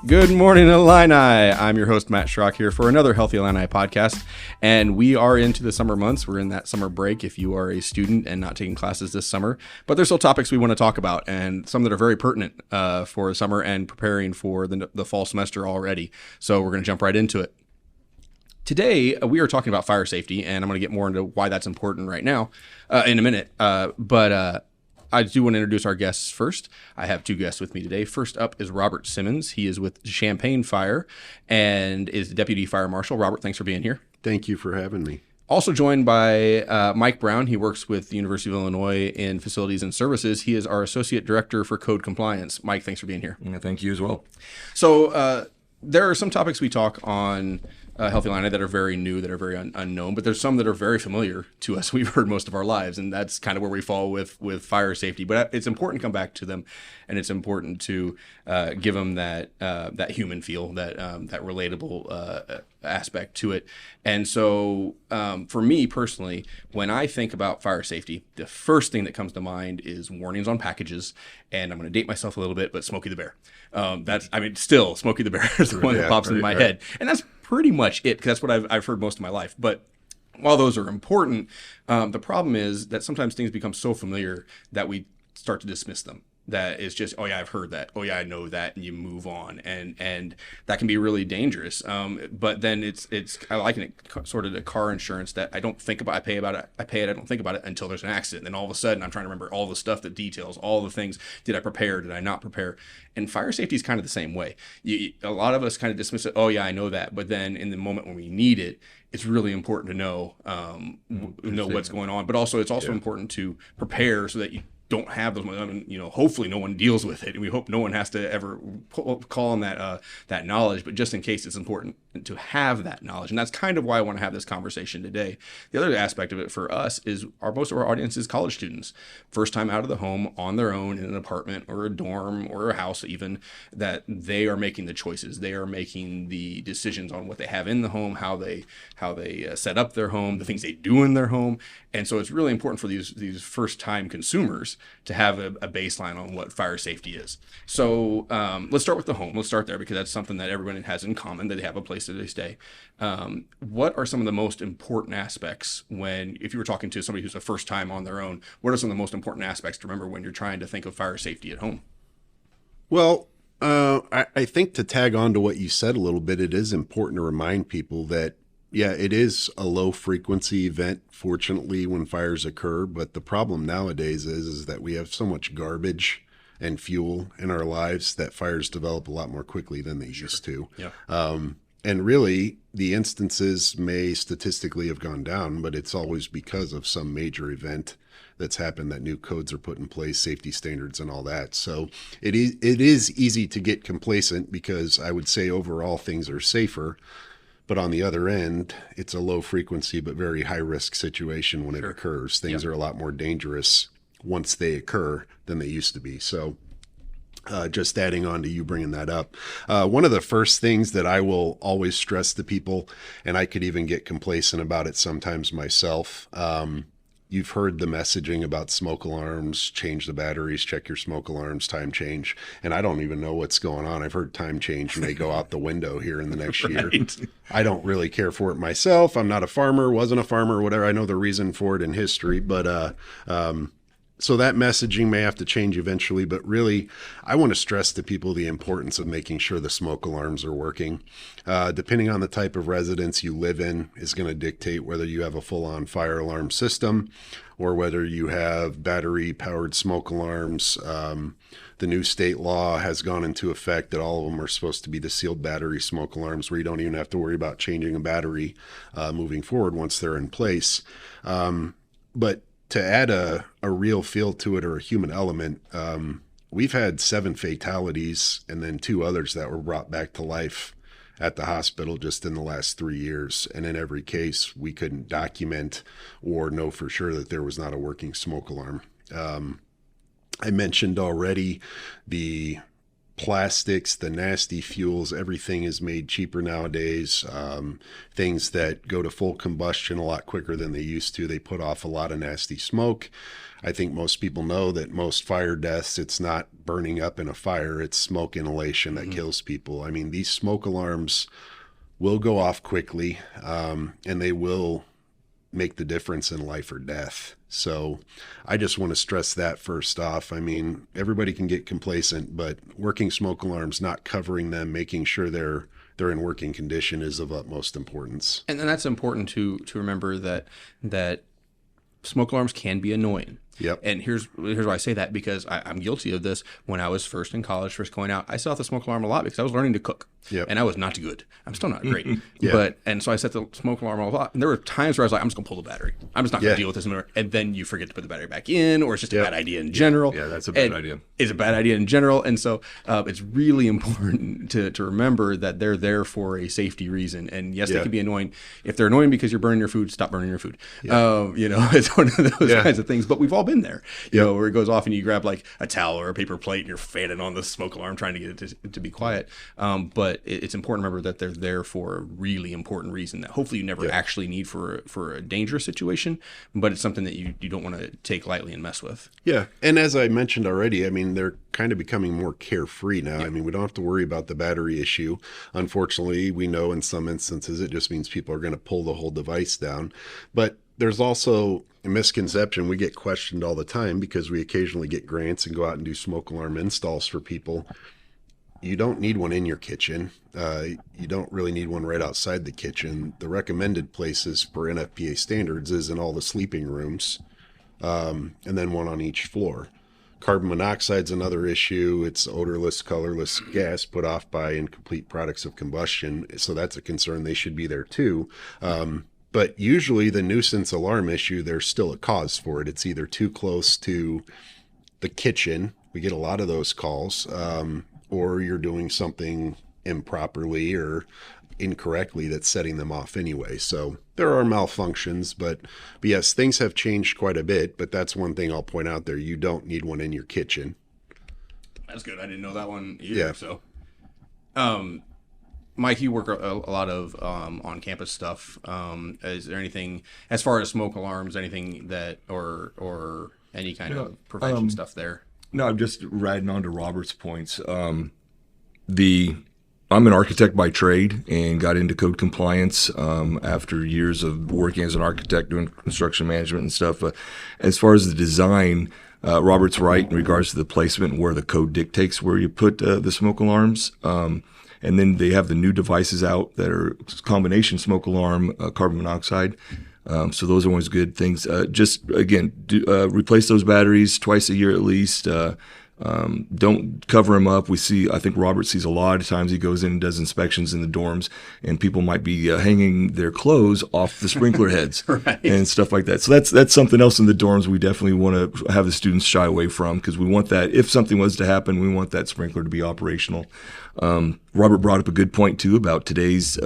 Good morning, Illini. I'm your host, Matt Schrock, here for another Healthy Illini podcast. And we are into the summer months. We're in that summer break if you are a student and not taking classes this summer. But there's still topics we want to talk about, and some that are very pertinent for summer and preparing for the fall semester already. So we're going to jump right into it. Today, we are talking about fire safety, and I'm going to get more into why that's important right now in a minute. But I do want to introduce our guests first. I have two guests with me today. First up is Robert Simmons. He is with Champaign Fire and is the Deputy Fire Marshal. Robert, thanks for being here. Thank you for having me. Also joined by Mike Brown. He works with the University of Illinois in Facilities and Services. He is our Associate Director for Code Compliance. Mike, thanks for being here. Yeah, thank you as well. So there are some topics we talk on Healthy Illini that are very new, that are very unknown, but there's some that are very familiar to us. We've heard most of our lives, and that's kind of where we fall with fire safety. But it's important to come back to them, and it's important to give them that human feel, that relatable aspect to it. And so for me personally, when I think about fire safety, the first thing that comes to mind is warnings on packages. And I'm going to date myself a little bit, but Smokey the Bear. Still Smokey the Bear is the one that pops into my head. And that's pretty much it, because that's what I've heard most of my life. But while those are important, the problem is that sometimes things become so familiar that we start to dismiss them. That is just, oh yeah, I've heard that. Oh yeah, I know that, and you move on, and that can be really dangerous. But then it's I liken it sort of to car insurance that I don't think about. I pay it. I don't think about it until there's an accident. Then all of a sudden, I'm trying to remember all the stuff, that details, all the things. Did I prepare? Did I not prepare? And fire safety is kind of the same way. A lot of us kind of dismiss it. Oh yeah, I know that. But then in the moment when we need it, it's really important to know what's going on. But also, it's also important to prepare so that you don't have those. Hopefully no one deals with it, and we hope no one has to ever call on that knowledge. But just in case, it's important to have that knowledge, and that's kind of why I want to have this conversation today. The other aspect of it for us is most of our audience is college students, first time out of the home on their own in an apartment or a dorm or a house, even, that they are making the choices. They are making the decisions on what they have in the home, how they set up their home, the things they do in their home. And so it's really important for these first time consumers to have a baseline on what fire safety is. So let's start with the home. Let's start there, because that's something that everyone has in common, that they have a place that they stay. What are some of the most important aspects if you were talking to somebody who's a first time on their own, what are some of the most important aspects to remember when you're trying to think of fire safety at home? Well, I think to tag on to what you said a little bit, it is important to remind people that, yeah, it is a low frequency event, fortunately, when fires occur. But the problem nowadays is that we have so much garbage and fuel in our lives that fires develop a lot more quickly than they used to. Yeah. And really, the instances may statistically have gone down, but it's always because of some major event that's happened, that new codes are put in place, safety standards and all that. So it is easy to get complacent, because I would say overall things are safer. But on the other end, it's a low frequency but very high risk situation when it occurs. Things are a lot more dangerous once they occur than they used to be. So just adding on to you bringing that up, one of the first things that I will always stress to people, and I could even get complacent about it sometimes myself, you've heard the messaging about smoke alarms, change the batteries, check your smoke alarms, time change. And I don't even know what's going on. I've heard time change may go out the window here in the next year. I don't really care for it myself. I'm not a farmer, wasn't a farmer, whatever. I know the reason for it in history, but so that messaging may have to change eventually. But really, I want to stress to people the importance of making sure the smoke alarms are working. Depending on the type of residence you live in is going to dictate whether you have a full-on fire alarm system or whether you have battery-powered smoke alarms. The new state law has gone into effect that all of them are supposed to be the sealed battery smoke alarms, where you don't even have to worry about changing a battery moving forward once they're in place. But to add a real feel to it, or a human element, we've had 7 fatalities and then 2 others that were brought back to life at the hospital just in the last 3 years. And in every case, we couldn't document or know for sure that there was not a working smoke alarm. I mentioned already the plastics, the nasty fuels, everything is made cheaper nowadays. Things that go to full combustion a lot quicker than they used to. They put off a lot of nasty smoke. I think most people know that most fire deaths, it's not burning up in a fire, it's smoke inhalation that kills people. I mean, these smoke alarms will go off quickly, and they will make the difference in life or death. So I just want to stress that first off. I mean, everybody can get complacent, but working smoke alarms, not covering them, making sure they're in working condition is of utmost importance. And then that's important to remember that smoke alarms can be annoying. Yep. And here's why I say that, because I'm guilty of this. When I was first in college, first going out, I set off the smoke alarm a lot because I was learning to cook. Yep. And I was not good. I'm still not great. Yeah. And so I set the smoke alarm a lot. And there were times where I was like, I'm just going to pull the battery. I'm just not going to deal with this anymore. And then you forget to put the battery back in, or it's just a bad idea in general. Yeah, that's a bad idea. It's a bad idea in general. And so it's really important to remember that they're there for a safety reason. And yes, they can be annoying. If they're annoying because you're burning your food, stop burning your food. It's one of those kinds of things. But we've all been there. You know, where it goes off and you grab like a towel or a paper plate and you're fanning on the smoke alarm trying to get it to be quiet. But it's important to remember that they're there for a really important reason that hopefully you never actually need for a dangerous situation, but it's something that you don't want to take lightly and mess with. Yeah. And as I mentioned already, I mean, they're kind of becoming more carefree now. I mean, we don't have to worry about the battery issue. Unfortunately, we know in some instances it just means people are going to pull the whole device down. But there's also a misconception. We get questioned all the time because we occasionally get grants and go out and do smoke alarm installs for people. You don't need one in your kitchen. You don't really need one right outside the kitchen. The recommended places for NFPA standards is in all the sleeping rooms, and then one on each floor. Carbon monoxide is another issue. It's odorless, colorless gas put off by incomplete products of combustion. So that's a concern. They should be there too. But usually the nuisance alarm issue, there's still a cause for it. It's either too close to the kitchen. We get a lot of those calls. Or you're doing something improperly or incorrectly that's setting them off anyway. So there are malfunctions, but yes, things have changed quite a bit. But that's one thing I'll point out there. You don't need one in your kitchen. That's good. I didn't know that one either. Yeah. So, Mike, you work a lot of on-campus stuff. Is there anything, as far as smoke alarms, anything that, or any kind of prevention stuff there? No, I'm just riding on to Robert's points. I'm an architect by trade and got into code compliance after years of working as an architect doing construction management and stuff. As far as the design, Robert's right in regards to the placement where the code dictates where you put the smoke alarms. And then they have the new devices out that are combination smoke alarm, carbon monoxide. So those are always good things. Just again, replace those batteries twice a year at least. Don't cover them up. I think Robert sees a lot of times he goes in and does inspections in the dorms, and people might be hanging their clothes off the sprinkler heads and stuff like that. So that's something else in the dorms we definitely want to have the students shy away from, because we want that, if something was to happen, we want that sprinkler to be operational. Robert brought up a good point too about today's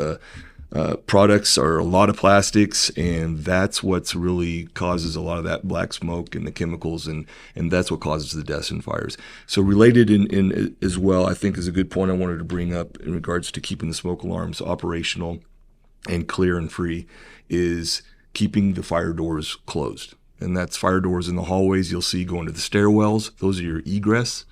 products are a lot of plastics, and that's what's really causes a lot of that black smoke and the chemicals, and that's what causes the deaths and fires. So related in as well, I think is a good point I wanted to bring up in regards to keeping the smoke alarms operational and clear and free is keeping the fire doors closed. And that's fire doors in the hallways you'll see going to the stairwells. Those are your egress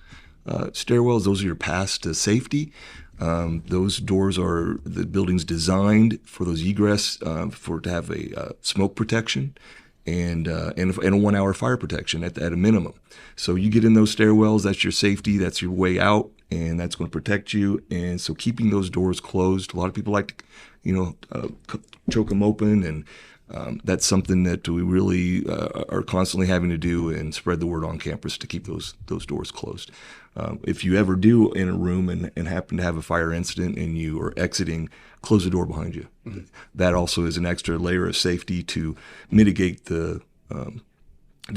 stairwells. Those are your paths to safety. Those doors are the building's designed for those egress, to have a smoke protection and a 1 hour fire protection at a minimum. So you get in those stairwells, that's your safety, that's your way out, and that's going to protect you. And so keeping those doors closed, a lot of people like to, choke them open, and that's something that we really are constantly having to do and spread the word on campus to keep those doors closed. If you ever do in a room and happen to have a fire incident and you are exiting, close the door behind you. Mm-hmm. That also is an extra layer of safety to mitigate the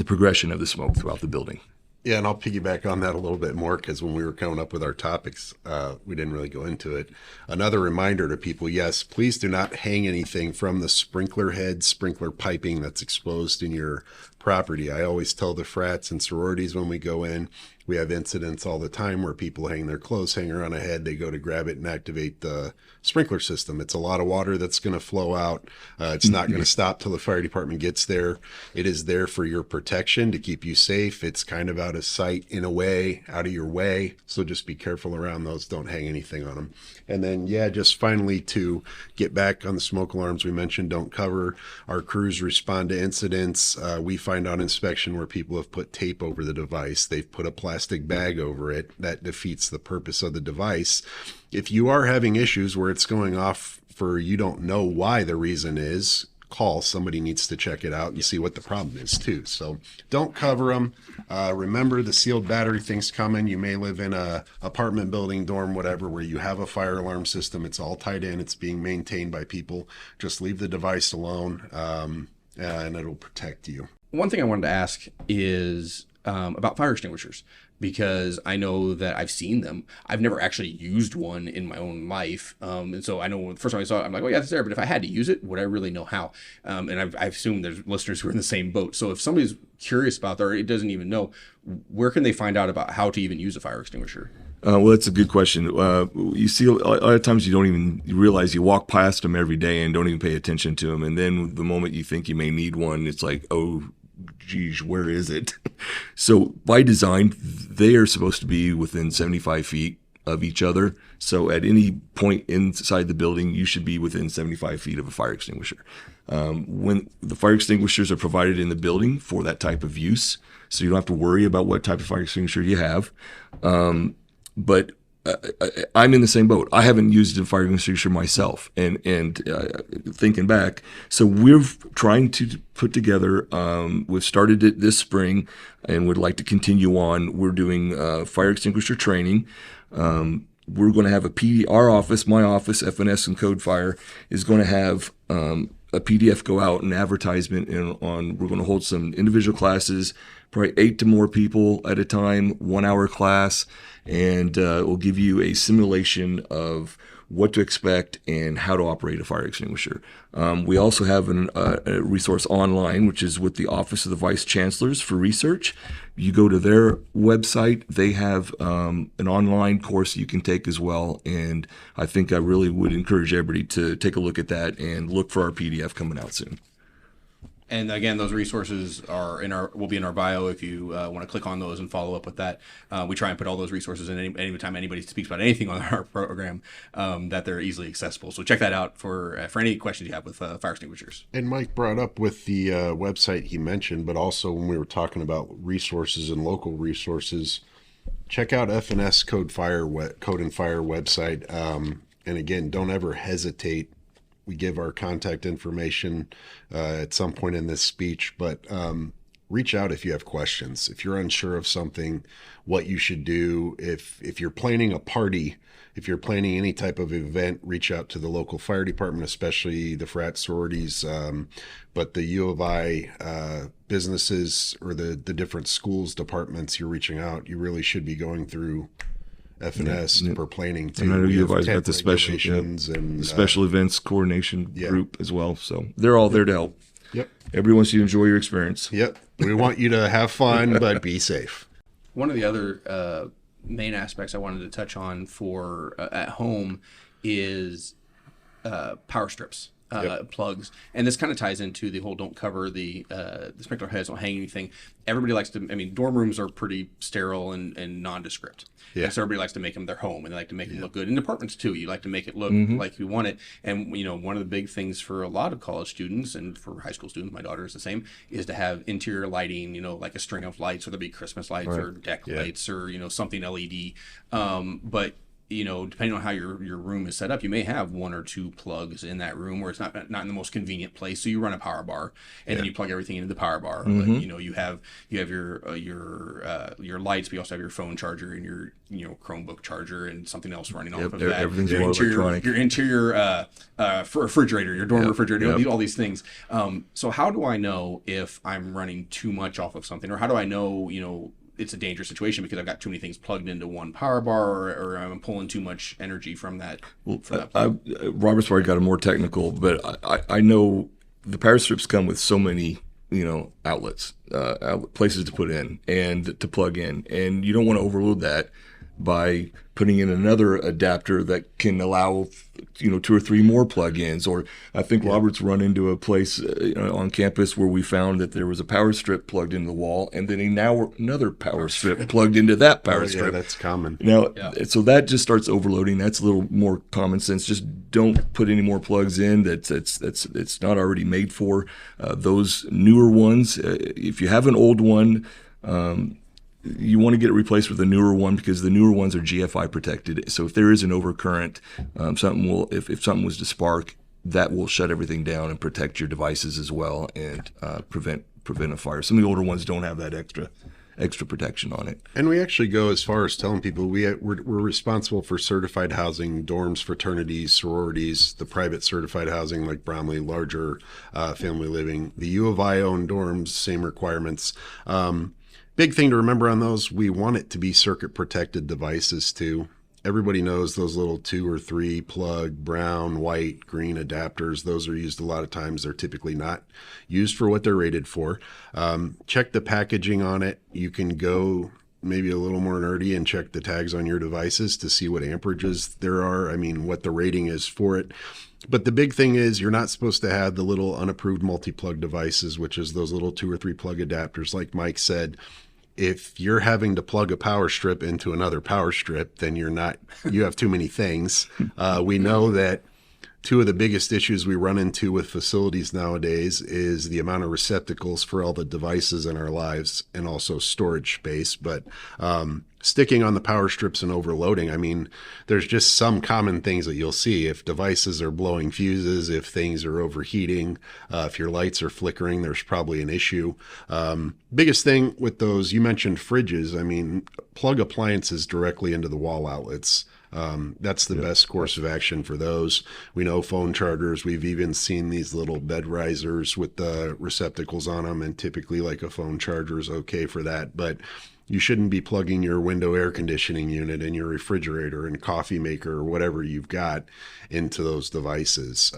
progression of the smoke throughout the building. Yeah, and I'll piggyback on that a little bit more, because when we were coming up with our topics, we didn't really go into it. Another reminder to people, yes, please do not hang anything from the sprinkler head, sprinkler piping that's exposed in your property. I always tell the frats and sororities when we go in, we have incidents all the time where people hang their clothes hanger on a head. They go to grab it and activate the sprinkler system. It's a lot of water that's going to flow out. It's not going to stop till the fire department gets there. It is there for your protection to keep you safe. It's kind of out of sight in a way, out of your way. So just be careful around those. Don't hang anything on them. And then, just finally to get back on the smoke alarms we mentioned, don't cover. Our crews respond to incidents. We find on inspection where people have put tape over the device. They've put a plastic bag over it. That defeats the purpose of the device. If you are having issues where it's going off for you don't know why the reason is, call. Somebody needs to check it out and see what the problem is too. So don't cover them. Remember the sealed battery thing's coming. You may live in a apartment building, dorm, whatever, where you have a fire alarm system. It's all tied in. It's being maintained by people. Just leave the device alone, and it'll protect you. One thing I wanted to ask is about fire extinguishers, because I know that I've seen them. I've never actually used one in my own life. And so I know the first time I saw it, I'm like, oh yeah, it's there. But if I had to use it, would I really know how? And I assume there's listeners who are in the same boat. So if somebody's curious about that, or it doesn't even know, where can they find out about how to even use a fire extinguisher? Well, that's a good question. You see, a lot of times you don't even realize you walk past them every day and don't even pay attention to them. And then the moment you think you may need one, it's like, oh, geez, where is it? So by design, they are supposed to be within 75 feet of each other. So at any point inside the building, you should be within 75 feet of a fire extinguisher. When the fire extinguishers are provided in the building for that type of use, so you don't have to worry about what type of fire extinguisher you have. But I'm in the same boat. I haven't used a fire extinguisher myself, and thinking back, so we're trying to put together. We've started it this spring, and would like to continue on. We're doing fire extinguisher training. We're going to have our office, my office, FNS and Code Fire, is going to have a PDF go out, an advertisement, on. We're going to hold some individual classes, probably 8 to more people at a time, 1 hour class, and we'll give you a simulation of what to expect and how to operate a fire extinguisher. We also have a resource online, which is with the Office of the Vice Chancellors for research. You go to their website, they have an online course you can take as well, and I think I really would encourage everybody to take a look at that and look for our PDF coming out soon. And again, those resources will be in our bio if you want to click on those and follow up with that. We try and put all those resources in any time anybody speaks about anything on our program, that they're easily accessible. So check that out for any questions you have with fire extinguishers. And Mike brought up with the website he mentioned, but also when we were talking about resources and local resources, check out FNS Code and Fire website. And again, don't ever hesitate. We give our contact information at some point in this speech, but reach out if you have questions. If you're unsure of something, what you should do. If you're planning a party, if you're planning any type of event, reach out to the local fire department, especially the frat sororities. But the U of I businesses or the different schools departments you're reaching out, you really should be going through FNS for planning too. And I know you have got the special events coordination group as well. So they're all there to help. Yep. Everyone should enjoy your experience. Yep. We want you to have fun, but be safe. One of the other main aspects I wanted to touch on for at home is power strips. Plugs, and this kind of ties into the whole don't cover the sprinkler heads, don't hang anything. Everybody likes to, dorm rooms are pretty sterile and nondescript. Yeah. And so everybody likes to make them their home, and they like to make them look good. In apartments too, you like to make it look like you want it. And one of the big things for a lot of college students and for high school students, my daughter is the same, is to have interior lighting, like a string of lights, whether it be Christmas lights or deck lights or something LED. But depending on how your room is set up, you may have 1 or 2 plugs in that room where it's not in the most convenient place. So you run a power bar, and then you plug everything into the power bar. But, you have your lights, but you also have your phone charger and your Chromebook charger and something else running off of that. Everything's more electronic. Your interior refrigerator, your dorm refrigerator, all these things. So how do I know if I'm running too much off of something, or how do I know it's a dangerous situation because I've got too many things plugged into one power bar, or I'm pulling too much energy from that? Robert's probably got a more technical, but I know the power strips come with so many outlets, places to put in and to plug in, and you don't want to overload that by putting in another adapter that can allow 2 or 3 more plug-ins. Or I think Robert's run into a place on campus where we found that there was a power strip plugged into the wall, and then another power strip plugged into that power strip. That's common. Now, so that just starts overloading. That's a little more common sense. Just don't put any more plugs in that's not already made for. Those newer ones, if you have an old one, you want to get it replaced with a newer one, because the newer ones are GFI protected. So if there is an overcurrent, if something was to spark, that will shut everything down and protect your devices as well, and prevent a fire. Some of the older ones don't have that extra protection on it. And we actually go as far as telling people we're responsible for certified housing, dorms, fraternities, sororities, the private certified housing like Bromley, larger family living. The U of I owned dorms, same requirements. Big thing to remember on those, we want it to be circuit protected devices too. Everybody knows those little 2 or 3 plug, brown, white, green adapters. Those are used a lot of times. They're typically not used for what they're rated for. Check the packaging on it. You can go maybe a little more nerdy and check the tags on your devices to see what amperages there are. What the rating is for it. But the big thing is you're not supposed to have the little unapproved multi-plug devices, which is those little 2 or 3 plug adapters. Like Mike said, if you're having to plug a power strip into another power strip, then you have too many things. We know that 2 of the biggest issues we run into with facilities nowadays is the amount of receptacles for all the devices in our lives, and also storage space. But sticking on the power strips and overloading, there's just some common things that you'll see. If devices are blowing fuses, if things are overheating, if your lights are flickering, there's probably an issue. Biggest thing with those, you mentioned fridges. Plug appliances directly into the wall outlets. That's the best course of action for those. We know phone chargers. We've even seen these little bed risers with the receptacles on them, and typically like a phone charger is okay for that. But you shouldn't be plugging your window air conditioning unit and your refrigerator and coffee maker or whatever you've got into those devices.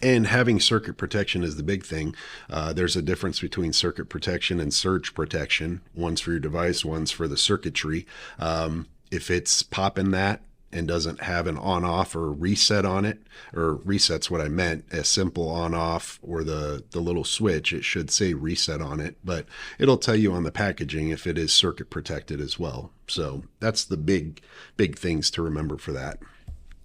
And having circuit protection is the big thing. There's a difference between circuit protection and surge protection. One's for your device, one's for the circuitry. If it's popping that and doesn't have an on-off or reset on it, or reset's what I meant, a simple on-off or the little switch, it should say reset on it, but it'll tell you on the packaging if it is circuit protected as well. So that's the big things to remember for that.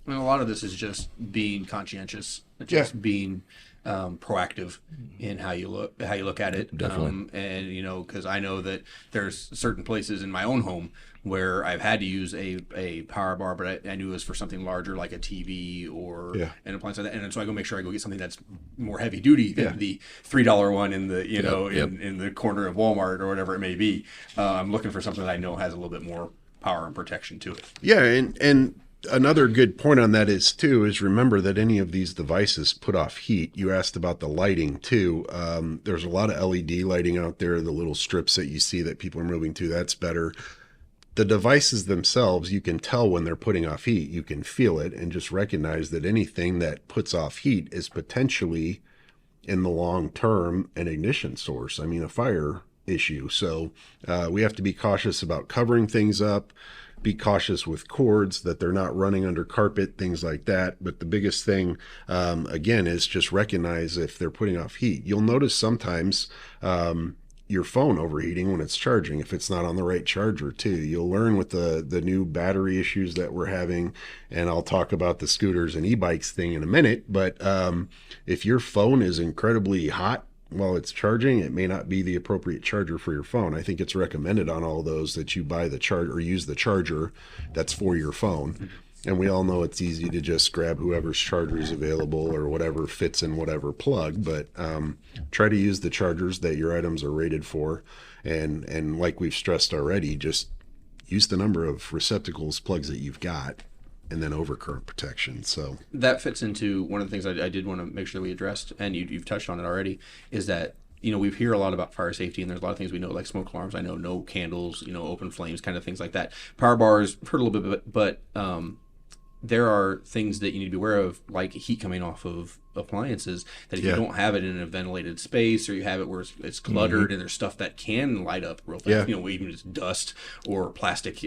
A lot of this is just being conscientious, just being proactive in how you look at it. Definitely. And because I know that there's certain places in my own home where I've had to use a power bar, but I knew it was for something larger like a TV or an appliance like that. And so I go make sure I go get something that's more heavy duty than the $3 one in the in the corner of Walmart or whatever it may be. I'm looking for something that I know has a little bit more power and protection to it. Yeah, and another good point on that is remember that any of these devices put off heat. You asked about the lighting too. There's a lot of LED lighting out there, the little strips that you see that people are moving to, that's better. The devices themselves, you can tell when they're putting off heat. You can feel it, and just recognize that anything that puts off heat is potentially, in the long term, an ignition source. A fire issue. So we have to be cautious about covering things up. Be cautious with cords, that they're not running under carpet, things like that. But the biggest thing, again, is just recognize if they're putting off heat. You'll notice sometimes your phone overheating when it's charging, if it's not on the right charger too. You'll learn with the new battery issues that we're having, and I'll talk about the scooters and e-bikes thing in a minute. But if your phone is incredibly hot while it's charging, it may not be the appropriate charger for your phone. I think it's recommended on all those that you buy the charger or use the charger that's for your phone. And we all know it's easy to just grab whoever's charger is available or whatever fits in whatever plug, but try to use the chargers that your items are rated for. And like we've stressed already, just use the number of receptacles, plugs that you've got, and then overcurrent protection. So that fits into one of the things I did want to make sure that we addressed, and you've touched on it already, is that we hear a lot about fire safety, and there's a lot of things we know, like smoke alarms. I know no candles, open flames, kind of things like that. Power bars, heard a little bit, but there are things that you need to be aware of, like heat coming off of appliances that if Yeah. you don't have it in a ventilated space, or you have it where it's cluttered and there's stuff that can light up real fast, Yeah. even just dust or plastic,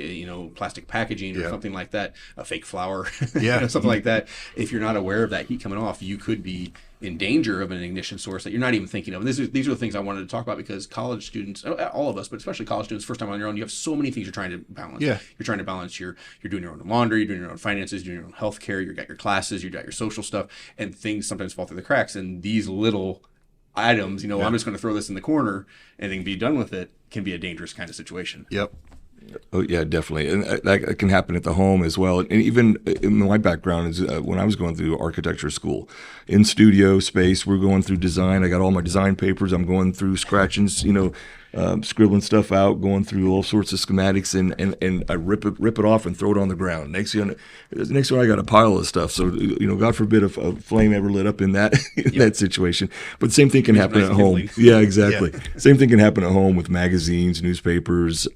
plastic packaging or Yeah. something like that, a fake flower, Yeah. something like that. If you're not aware of that heat coming off, you could be in danger of an ignition source that you're not even thinking of. And these are the things I wanted to talk about, because college students, all of us, but especially college students, first time on your own, you have so many things you're trying to balance. Yeah. You're trying to balance you're doing your own laundry, you're doing your own finances, you're doing your own healthcare, you got your classes, you got your social stuff, and things sometimes fall through the cracks. And these little items, I'm just going to throw this in the corner and then be done with it, can be a dangerous kind of situation. Yep. Oh yeah, definitely, and that can happen at the home as well. And even in my background is when I was going through architecture school, in studio space, we're going through design. I got all my design papers. I'm going through scratching, scribbling stuff out, going through all sorts of schematics, and I rip it off and throw it on the ground. Next thing I got a pile of stuff. So God forbid if a flame ever lit up in that that situation. But the same thing can happen at home. Yeah, exactly. Same thing can happen at home with magazines, newspapers,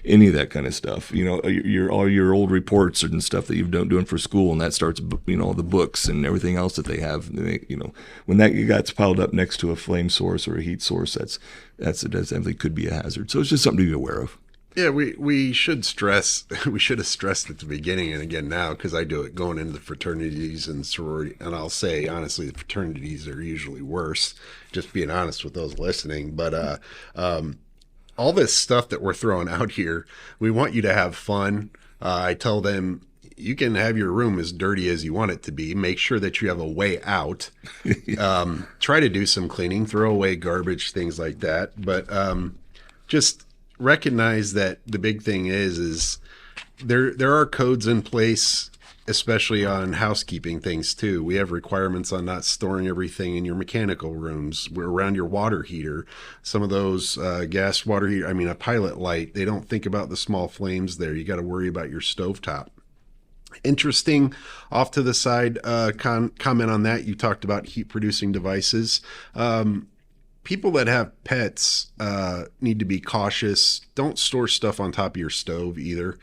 any of that kind of stuff. All your old reports and stuff that you've done doing for school, and that starts all the books and everything else that they have. When that gets piled up next to a flame source or a heat source, that definitely could be a hazard. So it's just something to be aware of. Yeah, we should stress, we should have stressed at the beginning and again now, because I do it going into the fraternities and sorority, and I'll say honestly, the fraternities are usually worse, just being honest with those listening. But all this stuff that we're throwing out here, we want you to have fun. I tell them, you can have your room as dirty as you want it to be. Make sure that you have a way out. Try to do some cleaning, throw away garbage, things like that. But just recognize that the big thing is there are codes in place, especially on housekeeping things too. We have requirements on not storing everything in your mechanical rooms. We're around your water heater. Some of those gas water heater, a pilot light, they don't think about the small flames there. You got to worry about your stovetop. Interesting, off to the side comment on that. You talked about heat producing devices. People that have pets need to be cautious. Don't store stuff on top of your stove either.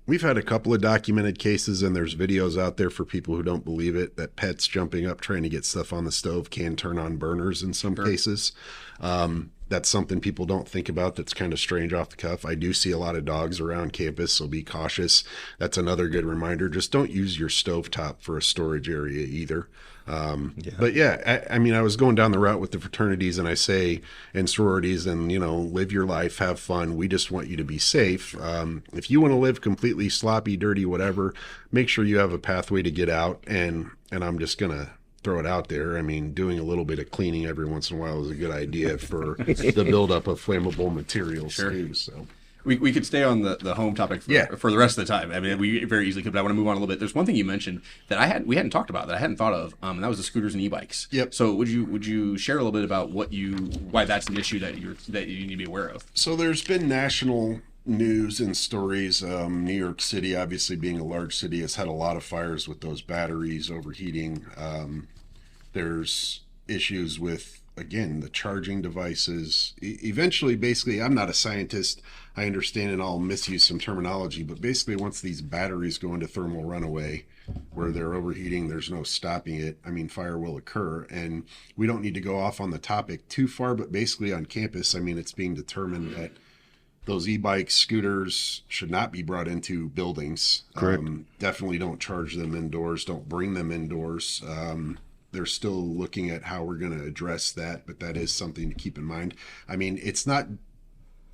We've had a couple of documented cases, and there's videos out there for people who don't believe it, that pets jumping up trying to get stuff on the stove can turn on burners in some cases. That's something people don't think about. That's kind of strange off the cuff. I do see a lot of dogs around campus, so be cautious. That's another good reminder. Just don't use your stovetop for a storage area either. But yeah, I was going down the route with the fraternities, and I say, and sororities, and live your life, have fun. We just want you to be safe. If you want to live completely sloppy, dirty, whatever, make sure you have a pathway to get out. And I'm just gonna throw it out there. Doing a little bit of cleaning every once in a while is a good idea for the buildup of flammable materials too. So. We could stay on the home topic for the rest of the time. We very easily could, but I want to move on a little bit. There's one thing you mentioned that we hadn't talked about, that I hadn't thought of, and that was the scooters and e-bikes. Yep. So would you share a little bit about why that's an issue that you need to be aware of? So there's been national news and stories. New York City, obviously being a large city, has had a lot of fires with those batteries overheating. There's issues with, again, the charging devices. Eventually, basically, I'm not a scientist, I understand, and I'll misuse some terminology, but basically once these batteries go into thermal runaway, where they're overheating, there's no stopping it. Fire will occur, and we don't need to go off on the topic too far, but basically on campus, it's being determined that those e-bikes, scooters should not be brought into buildings. Correct. Definitely don't charge them indoors. Don't bring them indoors. They're still looking at how we're going to address that, but that is something to keep in mind. It's not,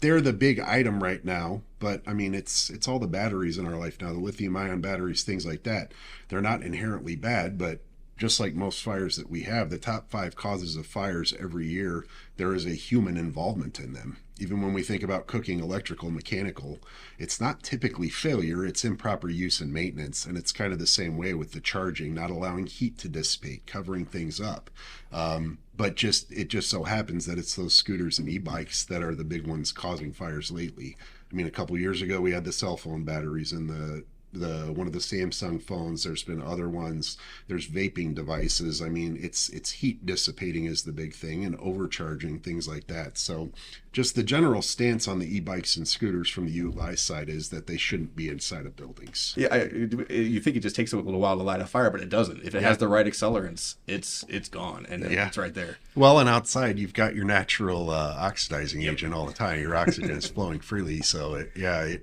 they're the big item right now, but it's all the batteries in our life now, the lithium ion batteries, things like that. They're not inherently bad, but just like most fires that we have, the top 5 causes of fires every year, there is a human involvement in them. Even when we think about cooking, electrical, mechanical, it's not typically failure, it's improper use and maintenance. And it's kind of the same way with the charging, not allowing heat to dissipate, covering things up. But it just so happens that it's those scooters and e-bikes that are the big ones causing fires lately. A couple years ago, we had the cell phone batteries and one of the Samsung phones. There's been other ones. There's vaping devices. I mean, it's heat dissipating is the big thing, and overcharging, things like that. So just the general stance on the e-bikes and scooters from the ULI side is that they shouldn't be inside of buildings. Yeah, you think it just takes a little while to light a fire, but it doesn't. If it has the right accelerants, it's gone, and it's right there. Well, and outside you've got your natural oxidizing agent all the time. Your oxygen is flowing freely, so a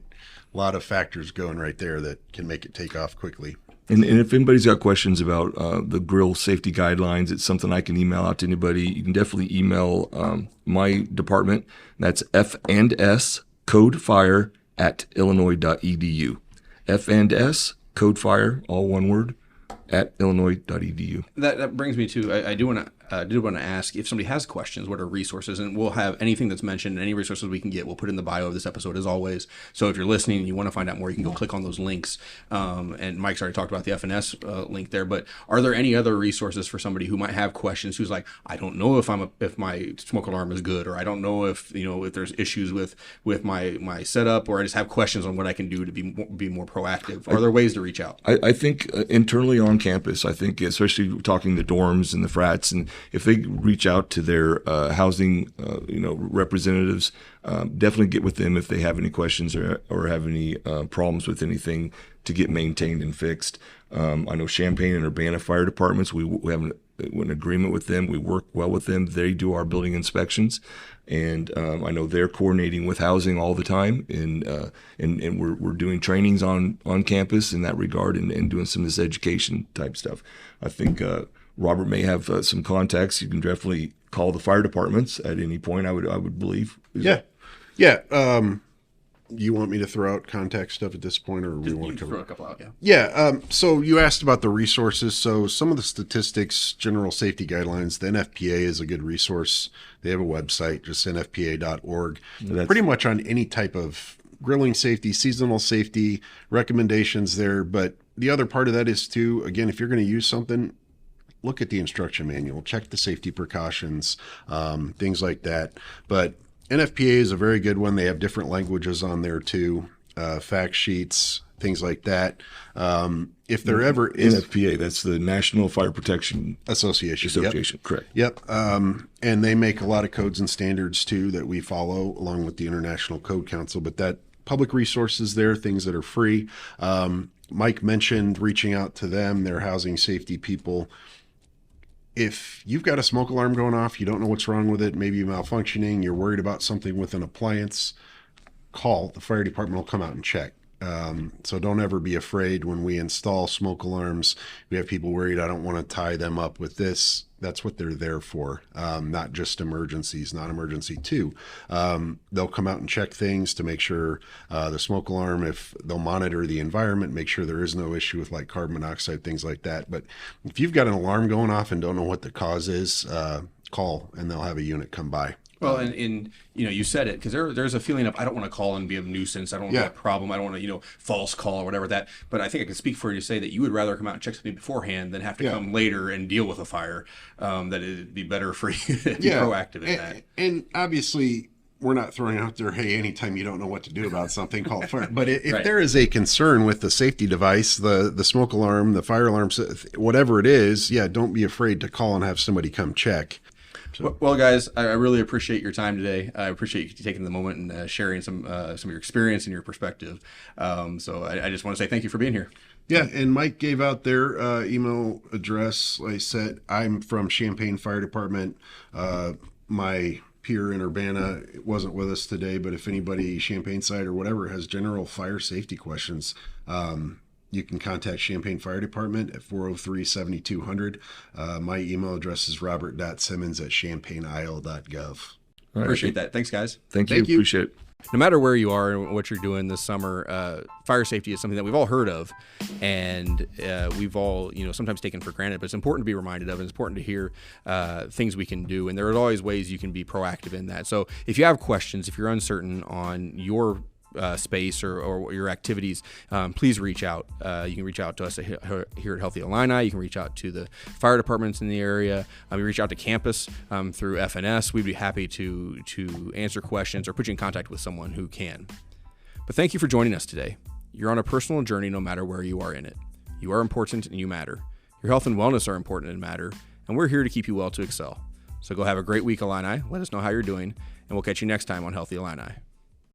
lot of factors going right there that can make it take off quickly. And if anybody's got questions about the grill safety guidelines, it's something I can email out to anybody. You can definitely email my department. That's F&S codefire @illinois.edu. F&S codefire, all one word, @illinois.edu. That brings me to I did want to ask if somebody has questions, what are resources, and we'll have anything that's mentioned, any resources we can get, we'll put in the bio of this episode as always. So if you're listening and you want to find out more, you can go click on those links. And Mike's already talked about the FNS link there, but are there any other resources for somebody who might have questions, who's like, I don't know if my smoke alarm is good, or I don't know if there's issues with my setup, or I just have questions on what I can do to be more proactive. Are there ways to reach out? I think internally on campus, I think especially talking the dorms and the frats, and if they reach out to their housing representatives, definitely get with them if they have any questions or have any problems with anything to get maintained and fixed. I know Champaign and Urbana fire departments, we have an agreement with them. We work well with them. They do our building inspections, and I know they're coordinating with housing all the time, and we're doing trainings on campus in that regard, and doing some of this education type stuff. I think Robert may have some contacts. You can definitely call the fire departments at any point, I would believe. Yeah. You want me to throw out contact stuff at this point, or we want to throw a couple out? So you asked about the resources. So some of the statistics, general safety guidelines, the NFPA is a good resource. They have a website, just nfpa.org. Pretty much on any type of grilling safety, seasonal safety, recommendations there. But the other part of that is too, again, if you're going to use something, look at the instruction manual, check the safety precautions, things like that. But NFPA is a very good one. They have different languages on there too, fact sheets, things like that. If there ever is NFPA, that's the National Fire Protection Association. Yep. Correct. Yep. And they make a lot of codes and standards too that we follow along with the International Code Council. But that public resources there, things that are free. Mike mentioned reaching out to them, their housing safety people. If you've got a smoke alarm going off, you don't know what's wrong with it, maybe malfunctioning, you're worried about something with an appliance, call. The fire department will come out and check. So don't ever be afraid when we install smoke alarms. We have people worried, I don't want to tie them up with this. That's what they're there for, not just emergencies, non-emergency too. They'll come out and check things to make sure the smoke alarm, if they'll monitor the environment, make sure there is no issue with like carbon monoxide, things like that. But if you've got an alarm going off and don't know what the cause is, call and they'll have a unit come by. Well, and you said it, because there's a feeling of, I don't want to call and be a nuisance. I don't want to be a problem. I don't want to, false call or whatever that. But I think I can speak for you to say that you would rather come out and check something beforehand than have to come later and deal with a fire. That it'd be better for you to be proactive in that. And obviously, we're not throwing out there, hey, anytime you don't know what to do about something, call fire. But if there is a concern with the safety device, the smoke alarm, the fire alarm, whatever it is, don't be afraid to call and have somebody come check. So. Well, guys, I really appreciate your time today. I appreciate you taking the moment and sharing some of your experience and your perspective. So I just want to say thank you for being here. Yeah, and Mike gave out their email address. Like I said, I'm from Champaign Fire Department. My peer in Urbana wasn't with us today, but if anybody, Champaign side or whatever, has general fire safety questions, you can contact Champaign Fire Department at 403-7200. My email address is robert.simmons@champaignil.gov. Right. Appreciate that. Thanks, guys. Thank you. Appreciate it. No matter where you are and what you're doing this summer, fire safety is something that we've all heard of, and we've all, sometimes taken for granted, but it's important to be reminded of, and it's important to hear things we can do, and there are always ways you can be proactive in that. So if you have questions, if you're uncertain on your space or your activities, please reach out. You can reach out to us here at Healthy Illini. You can reach out to the fire departments in the area. You reach out to campus through FNS. We'd be happy to answer questions or put you in contact with someone who can. But thank you for joining us today. You're on a personal journey no matter where you are in it. You are important and you matter. Your health and wellness are important and matter, and we're here to keep you well to excel. So go have a great week, Illini. Let us know how you're doing, and we'll catch you next time on Healthy Illini.